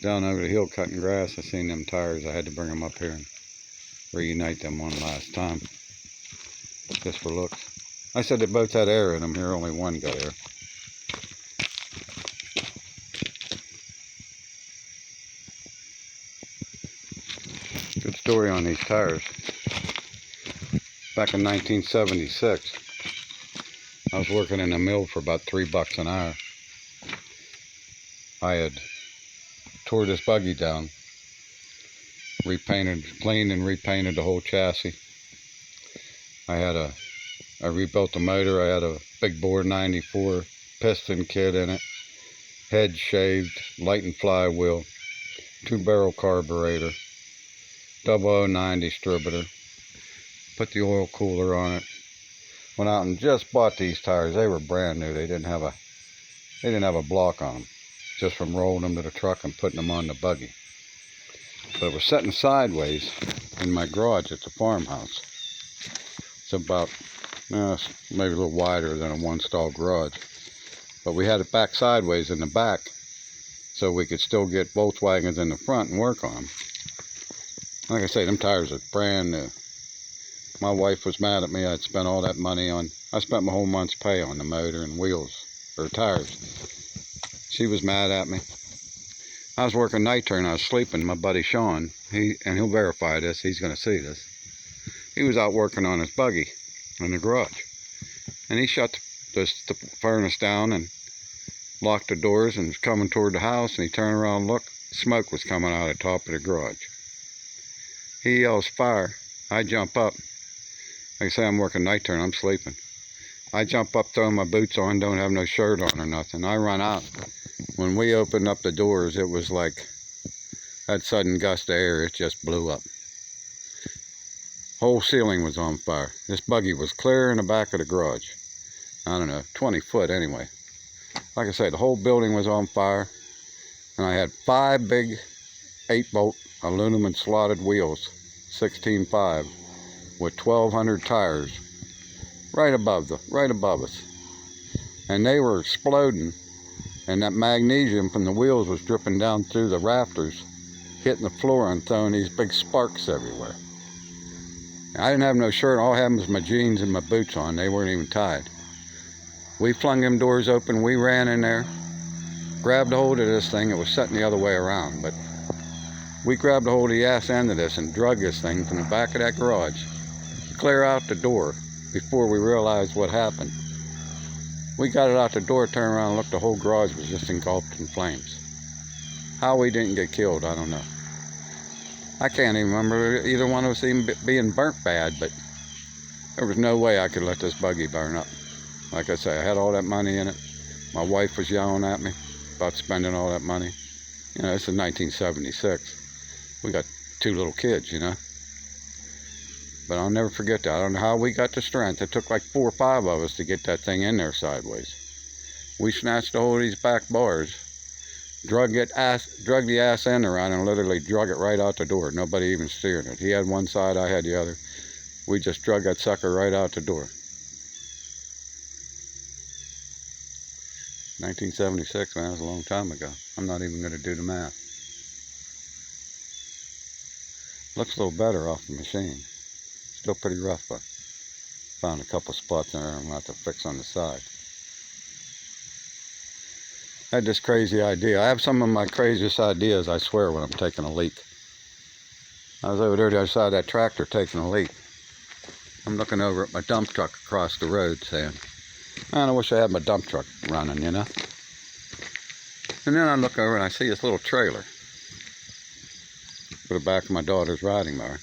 down over the hill cutting grass. I seen them tires. I had to bring them up here and reunite them one last time, just for looks. I said they both had air in them. Here, only one got air. Good story on these tires. Back in 1976, I was working in a mill for about $3 an hour. I had tore this buggy down, cleaned and repainted the whole chassis. I rebuilt the motor. I had a big bore 94 piston kit in it, head shaved, light and flywheel, 2-barrel carburetor, 0090 distributor, put the oil cooler on it. Went out and just bought these tires. They were brand new. They didn't have a block on them, just from rolling them to the truck and putting them on the buggy. But it was sitting sideways in my garage at the farmhouse. It's about maybe a little wider than a one-stall garage, but we had it back sideways in the back so we could still get Volkswagens in the front and work on them. Like I say, them tires are brand new. My wife was mad at me. I'd spent all that money on, I spent my whole month's pay on the motor and wheels, or tires. She was mad at me. I was working night turn. I was sleeping. My buddy Sean, he'll verify this. He's going to see this. He was out working on his buggy in the garage, and he shut the furnace down and locked the doors and was coming toward the house. And he turned around and looked. Smoke was coming out of the top of the garage. He yells, "Fire!" I jump up. Like I say, I'm working night turn. I'm sleeping. I jump up, throwing my boots on, don't have no shirt on or nothing. I run out. When we opened up the doors, it was like that sudden gust of air. It just blew up. Whole ceiling was on fire. This buggy was clear in the back of the garage. I don't know, 20 foot anyway. Like I said, the whole building was on fire. And I had 5 big 8-bolt aluminum slotted wheels, 16.5, with 1,200 tires right above us. And they were exploding. And that magnesium from the wheels was dripping down through the rafters, hitting the floor and throwing these big sparks everywhere. I didn't have no shirt. All I had was my jeans and my boots on. They weren't even tied. We flung them doors open. We ran in there, grabbed a hold of this thing. It was sitting the other way around, but we grabbed a hold of the ass end of this and drug this thing from the back of that garage clear out the door before we realized what happened. We got it out the door, turned around and looked. The whole garage was just engulfed in flames. How we didn't get killed, I don't know. I can't even remember either one of us even being burnt bad, but there was no way I could let this buggy burn up. Like I say, I had all that money in it. My wife was yelling at me about spending all that money. You know, this is 1976. We got 2 little kids, you know. But I'll never forget that. I don't know how we got the strength. It took like 4 or 5 of us to get that thing in there sideways. We snatched a hold of these back bars, drug the ass end around, and literally drug it right out the door. Nobody even steering it. He had one side, I had the other. We just drug that sucker right out the door. 1976, man, that was a long time ago. I'm not even going to do the math. Looks a little better off the machine. Still pretty rough, but found a couple spots in there I'm going to have to fix on the side. I had this crazy idea. I have some of my craziest ideas, I swear, when I'm taking a leak. I was over there the other side of that tractor taking a leak. I'm looking over at my dump truck across the road saying, man, I wish I had my dump truck running, you know. And then I look over and I see this little trailer for the back of my daughter's riding mower.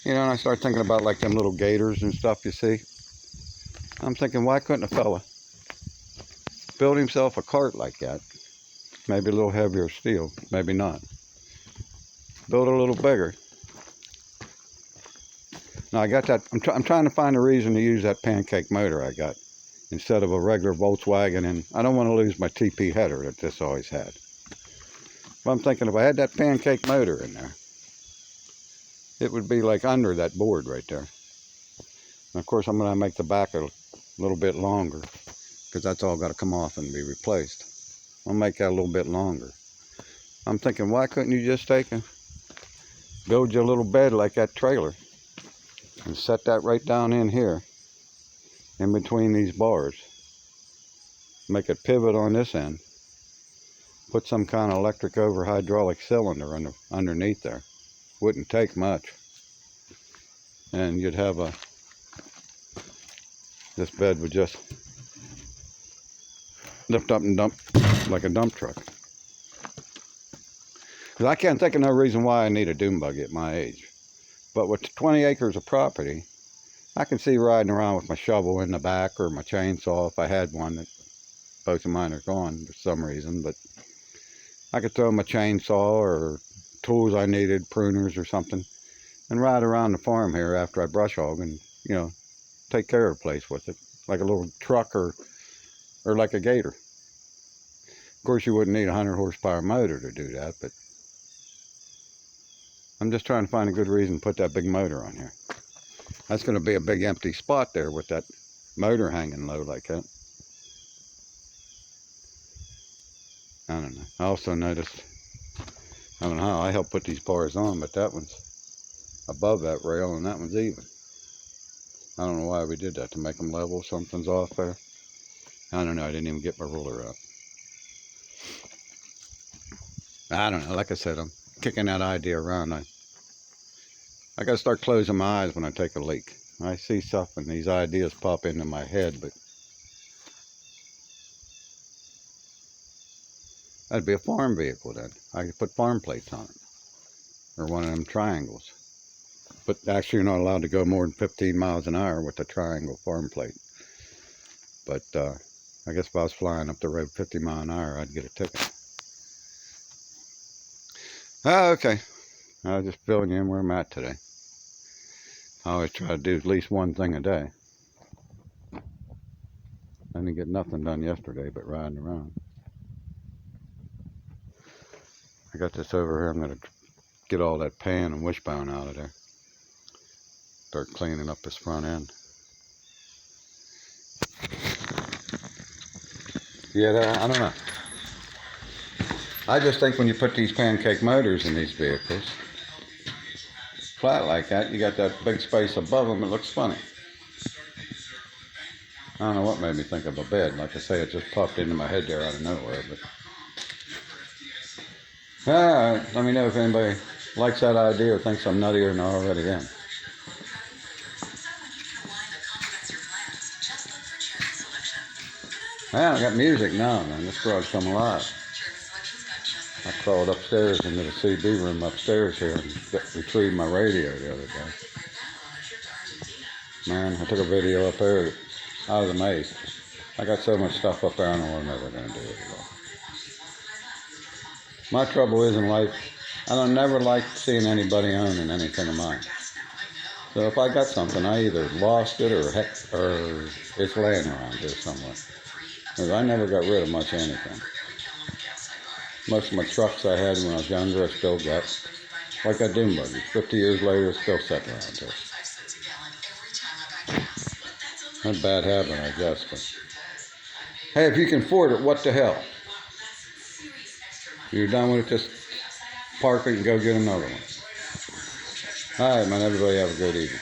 You know, and I start thinking about like them little gators and stuff you see. I'm thinking, why couldn't a fella build himself a cart like that? Maybe a little heavier steel, maybe not. Build it a little bigger. Now I got that, I'm trying to find a reason to use that pancake motor I got instead of a regular Volkswagen, and I don't want to lose my TP header that this always had. But I'm thinking if I had that pancake motor in there, it would be like under that board right there. And of course I'm going to make the back a little bit longer because that's all got to come off and be replaced. I'll make that a little bit longer. I'm thinking, why couldn't you just build your little bed like that trailer and set that right down in here, in between these bars. Make it pivot on this end. Put some kind of electric over hydraulic cylinder underneath there. Wouldn't take much. And you'd have this bed would just lift up and dump like a dump truck. Because I can't think of no reason why I need a dune buggy at my age. But with 20 acres of property, I can see riding around with my shovel in the back or my chainsaw if I had one. Both of mine are gone for some reason, but I could throw my chainsaw or tools I needed, pruners or something, and ride around the farm here after I brush hog and, you know, take care of the place with it, like a little truck or like a gator. Of course, you wouldn't need a 100 horsepower motor to do that, but I'm just trying to find a good reason to put that big motor on here. That's going to be a big empty spot there with that motor hanging low like that. I don't know. I also noticed, I don't know how I helped put these bars on, but that one's above that rail and that one's even. I don't know why we did that, to make them level. Something's off there. I don't know. I didn't even get my ruler out. I don't know. Like I said, I'm kicking that idea around. I got to start closing my eyes when I take a leak. I see stuff and these ideas pop into my head, but that'd be a farm vehicle then. I could put farm plates on it, or one of them triangles. But actually, you're not allowed to go more than 15 miles an hour with a triangle farm plate. But I guess if I was flying up the road 50 miles an hour, I'd get a ticket. Okay. I was just filling you in where I'm at today. I always try to do at least one thing a day. I didn't get nothing done yesterday but riding around. I got this over here. I'm going to get all that pan and wishbone out of there. Start cleaning up this front end. Yeah, I don't know. I just think when you put these pancake motors in these vehicles, flat like that, you got that big space above them, it looks funny. I don't know what made me think of a bed. Like I say, it just popped into my head there out of nowhere. But alright, let me know if anybody likes that idea or thinks I'm nuttier than I already am. Yeah, I got music now, man. This garage come alive. I crawled upstairs into the CB room upstairs here and retrieved my radio the other day. Man, I took a video up there. I was amazed. I got so much stuff up there, I don't know what I'm ever going to do with it all. My trouble is in life, I don't never like seeing anybody owning anything of mine. So if I got something, I either lost it or it's laying around here somewhere. Because I never got rid of much anything. Most of my trucks I had when I was younger, I still got. Like that dune buggy. 50 years later, it's still sitting around there. Not a bad habit, I guess. But hey, if you can afford it, what the hell? If you're done with it, just park it and go get another one. All right, man. Everybody have a good evening.